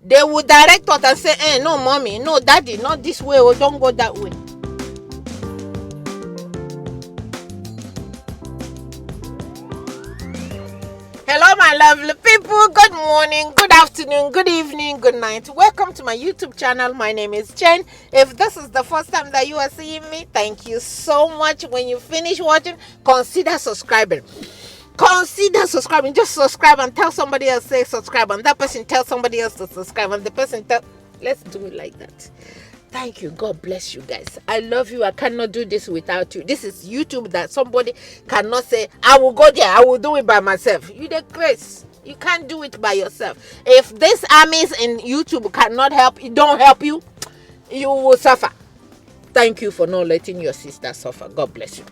they will direct us and say, no, mommy, no, daddy, not this way, or don't go that way. Hello, my lovely people. Good morning, good afternoon, good evening, good night. Welcome to my YouTube channel. My name is Jen. If this is the first time that you are seeing me, thank you so much. When you finish watching, consider subscribing. Just subscribe and tell somebody else, say subscribe, and that person tell somebody else to subscribe, and the person tell. Let's do it like that. Thank you. God bless you guys. I love you. I cannot do this without you. This is YouTube that somebody cannot say, I will go there, I will do it by myself. You the grace. You can't do it by yourself. If these armies in YouTube cannot help, it don't help you, you will suffer. Thank you for not letting your sister suffer. God bless you.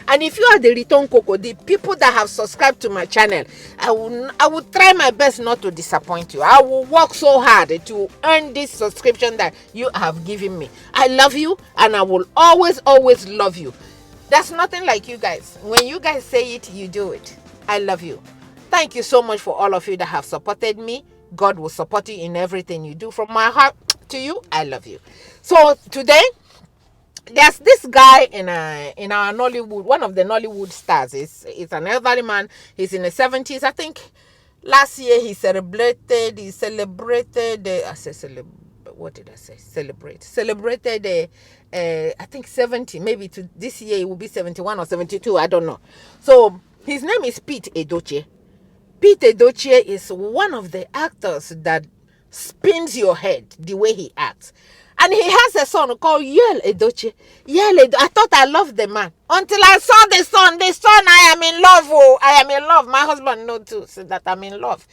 And if you are the return cocoa, the people that have subscribed to my channel, I will try my best not to disappoint you. I will work so hard to earn this subscription that you have given me. I love you, and I will always love you. There's nothing like you guys. When you guys say it, you do it. I love you. Thank you so much for all of you that have supported me. God will support you in everything you do. From my heart to you, I love you. So today, there's this guy in our Nollywood, one of the Nollywood stars. He's an elderly man. He's in the 70s. I think last year he celebrated what did I say? Celebrated I think 70, maybe to this year it will be 71 or 72, I don't know. So his name is Pete Edochie. Pete Edochie is one of the actors that spins your head the way he acts. And he has a son called Edochie. I thought I loved the man. Until I saw the son. The son, I am in love. Oh, I am in love. My husband knows too, so that I'm in love.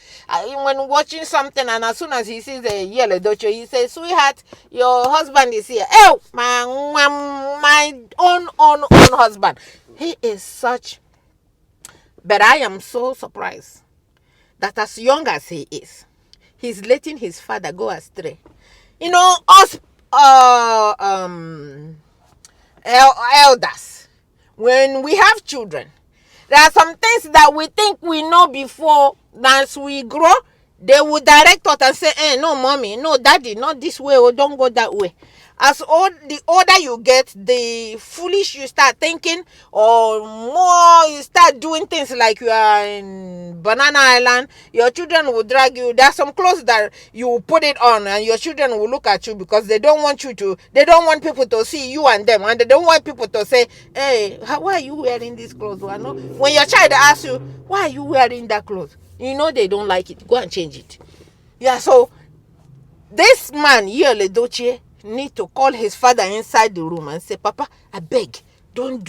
When watching something, and as soon as he sees a Edochie, he says, sweetheart, your husband is here. Oh, my own husband. He is such. But I am so surprised that as young as he is, he's letting his father go astray. You know, us elders, when we have children, there are some things that we think we know before. As we grow, they will direct us and say, no, mommy, no, daddy, not this way, or don't go that way. The older you get, the foolish you start thinking, or more you start doing things like you are in Banana Island. Your children will drag you. There are some clothes that you will put it on, and your children will look at you because they don't want people to see you and them, and they don't want people to say, hey, why are you wearing this clothes? When your child asks you, why are you wearing that clothes? You know they don't like it. Go and change it. Yeah, so this man, Edochie, need to call his father inside the room and say, Papa, I beg, don't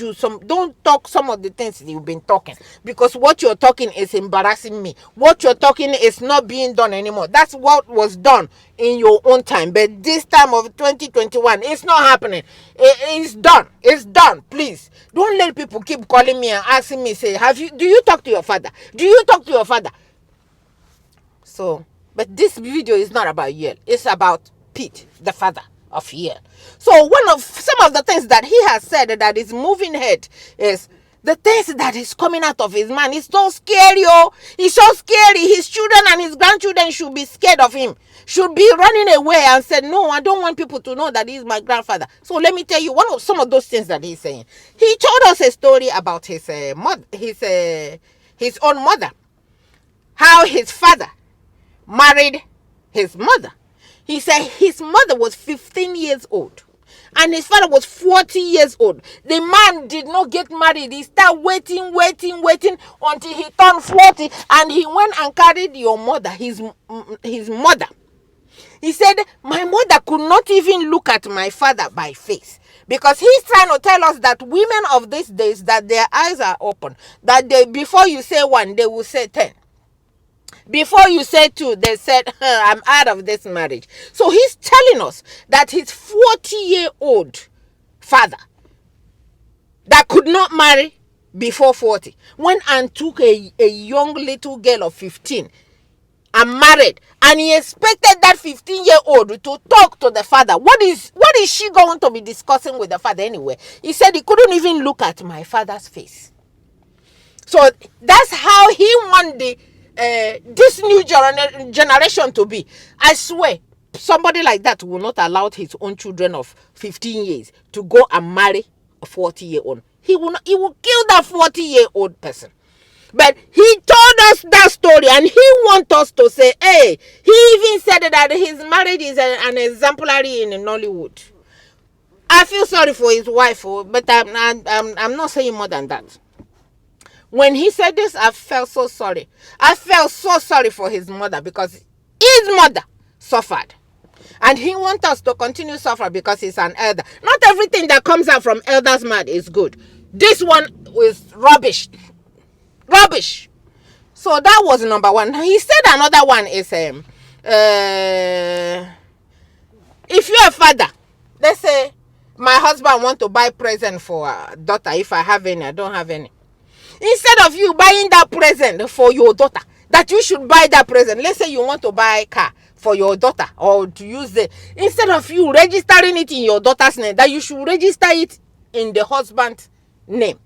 talk some of the things you've been talking, because what you're talking is embarrassing me. What you're talking is not being done anymore. That's what was done in your own time, but this time of 2021, it's not happening. It's done. Please don't let people keep calling me and asking me, say, do you talk to your father? So, but this video is not about Yale. It's about Pete, the father of Yale. So some of the things that he has said that is moving head is the things that is coming out of his man. It's so scary, oh. It's so scary. His children and his grandchildren should be scared of him. Should be running away and said, no, I don't want people to know that he's my grandfather. So let me tell you some of those things that he's saying. He told us a story about his own mother. How his father married his mother. He said his mother was 15 years old and his father was 40 years old. The man did not get married. He started waiting until he turned 40, and he went and carried your mother, his mother. He said, my mother could not even look at my father by face, because he's trying to tell us that women of these days, that their eyes are open, that before you say one, they will say 10. Before you say 2, they said, I'm out of this marriage. So he's telling us that his 40-year-old father that could not marry before 40 went and took a young little girl of 15 and married, and he expected that 15-year-old to talk to the father. What is she going to be discussing with the father anyway? He said he couldn't even look at my father's face. So that's how he won the this new generation to be. I swear, somebody like that will not allow his own children of 15 years to go and marry a 40-year-old. He will not, he will kill that 40-year-old person. But he told us that story, and he wants us to say, hey, he even said that his marriage is an exemplary in Nollywood. I feel sorry for his wife, but I'm not saying more than that. When he said this, I felt so sorry. I felt so sorry for his mother, because his mother suffered. And he wants us to continue to suffer because he's an elder. Not everything that comes out from elders' mouth is good. This one is rubbish. Rubbish. So that was number one. He said another one is if you're a father, let's say my husband want to buy present for a daughter. If I have any, I don't have any. Instead of you buying that present for your daughter, that you should buy that present. Let's say you want to buy a car for your daughter, or to use it, instead of you registering it in your daughter's name, that you should register it in the husband's name.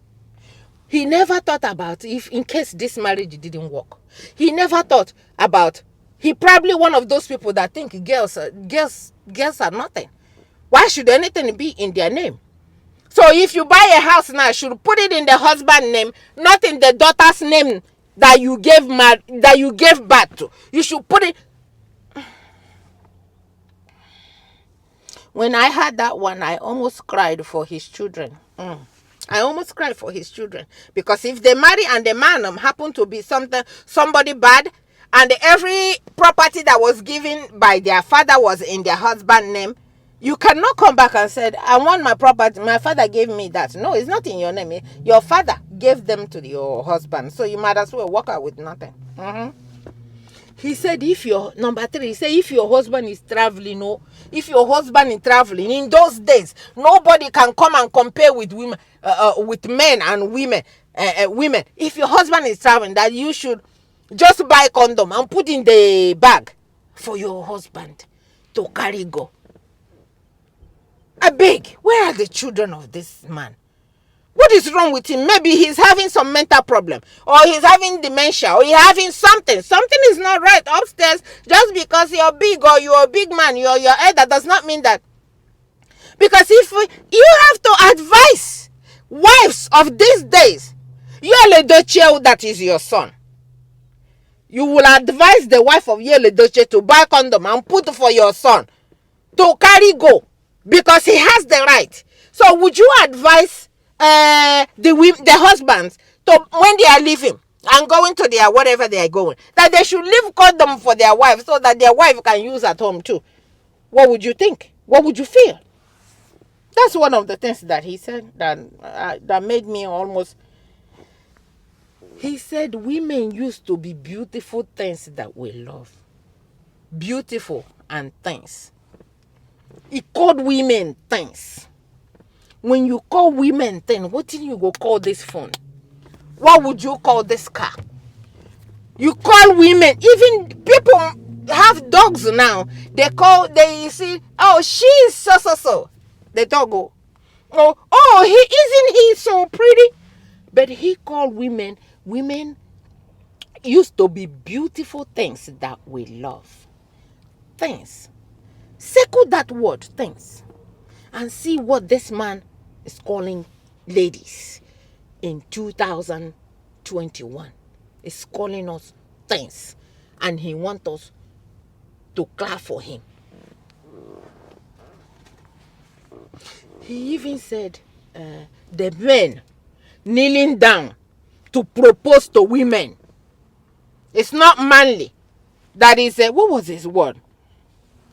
He never thought about if in case this marriage didn't work. He never thought about, he probably one of those people that think girls are nothing. Why should anything be in their name? So if you buy a house now, you should put it in the husband's name, not in the daughter's name that you gave birth to. You should put it. When I heard that one, I almost cried for his children. I almost cried for his children, because if they marry and the man happen to be somebody bad, and every property that was given by their father was in their husband's name, you cannot come back and say, I want my property, my father gave me that. No, it's not in your name. Your father gave them to your husband, so you might as well walk out with nothing. He said, number three, he said, if your husband is traveling, if your husband is traveling, in those days, nobody can come and compare with women, with men and women. Women, if your husband is traveling, that you should just buy condom and put in the bag for your husband to carry go. I beg, where are the children of this man? What is wrong with him? Maybe he's having some mental problem, or he's having dementia, or he's having something. Something is not right upstairs. Just because you're big or you're a big man, you're your elder, does not mean that. Because if you have to advise wives of these days, you're Edochie, that is your son. You will advise the wife of Edochie to buy condom and put for your son to carry go, because he has the right. So would you advise the husbands to, when they are leaving and going to their whatever they are going, that they should leave condom for their wife so that their wife can use at home too? What would you think? What would you feel? That's one of the things that he said that made me almost. He said women used to be beautiful things that we love. Beautiful and things. He called women things. When you call women things, what did you go call this phone? What would you call this car? You call women, even people have dogs now. They see, oh, she's so. The dog go, oh, isn't he so pretty? But he called women used to be beautiful things that we love. Things. Circle that word, things. And see what this man is calling ladies in 2021. Is calling us things. And he wants us to clap for him. He even said the men kneeling down to propose to women. It's not manly. That is, what was his word?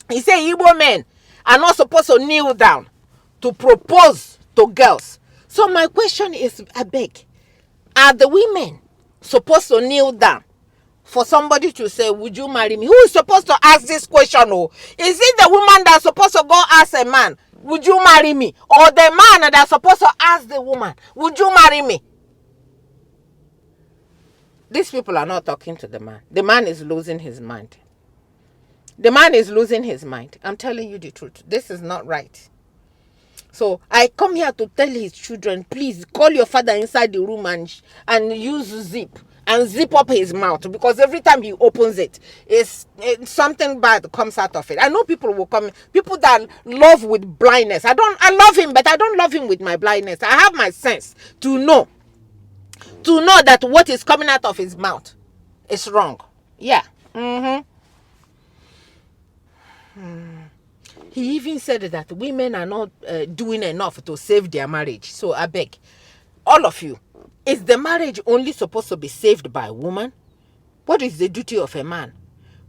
He said Igbo men are not supposed to kneel down to propose to girls. So my question is, I beg, are the women supposed to kneel down for somebody to say, would you marry me? Who is supposed to ask this question? Oh, is it the woman that's supposed to go ask a man, would you marry me? Or the man that's supposed to ask the woman, would you marry me? These people are not talking to the man. The man is losing his mind. The man is losing his mind. I'm telling you the truth. This is not right. So I come here to tell his children, please call your father inside the room and use zip and zip up his mouth, because every time he opens it, it's something bad comes out of it. I know people will come, people that love with blindness. I love him, but I don't love him with my blindness. I have my sense to know that what is coming out of his mouth is wrong. Yeah. He even said that women are not doing enough to save their marriage. So I beg, all of you, is the marriage only supposed to be saved by a woman? What is the duty of a man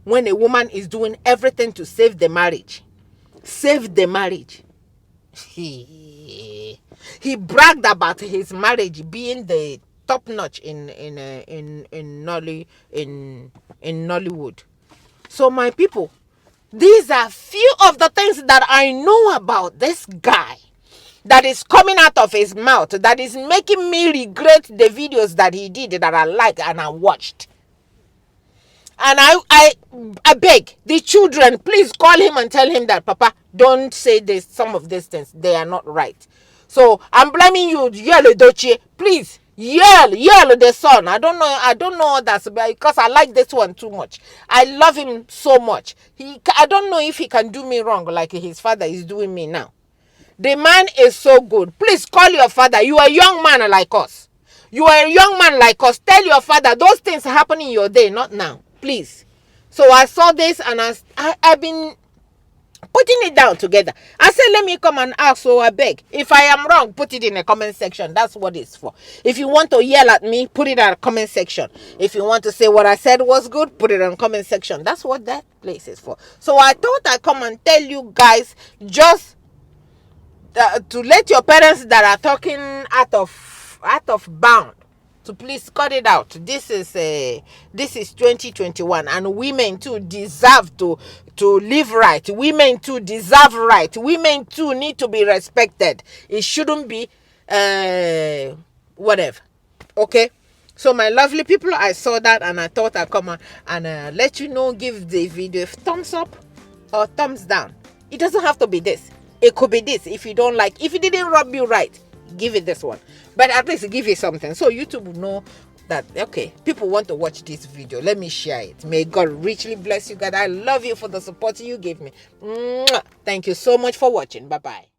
when a woman is doing everything to save the marriage? Save the marriage. He bragged about his marriage being the top notch in Nollywood. So my people, these are few of the things that I know about this guy that is coming out of his mouth, that is making me regret the videos that he did that I liked and I watched. And I beg the children, please call him and tell him that, Papa, don't say this, some of these things, they are not right. So I'm blaming you, yell Edochie, please. Yell the son. I don't know others, because I like this one too much. I love him so much. I don't know if he can do me wrong like his father is doing me now. The man is so good. Please call your father. You are a young man like us. You are a young man like us. Tell your father those things happen in your day, not now. Please. So I saw this and I've been putting it down together. I said, let me come and ask, so I beg. If I am wrong, put it in the comment section. That's what it's for. If you want to yell at me, put it in the comment section. If you want to say what I said was good, put it in the comment section. That's what that place is for. So I thought I'd come and tell you guys, just to let your parents that are talking out of bound to please cut it out. This is 2021, and women too deserve to live right. Women too deserve right. Women too need to be respected. It shouldn't be whatever. Okay. So my lovely people, I saw that and I thought I'd come and let you know. Give the video a thumbs up or thumbs down. It doesn't have to be this. It could be this. If you don't like, if it didn't rub you right, give it this one. But at least give it something, so YouTube will know that, okay, people want to watch this video. Let me share it. May God richly bless you guys. I love you for the support you gave me. Thank you so much for watching. Bye bye.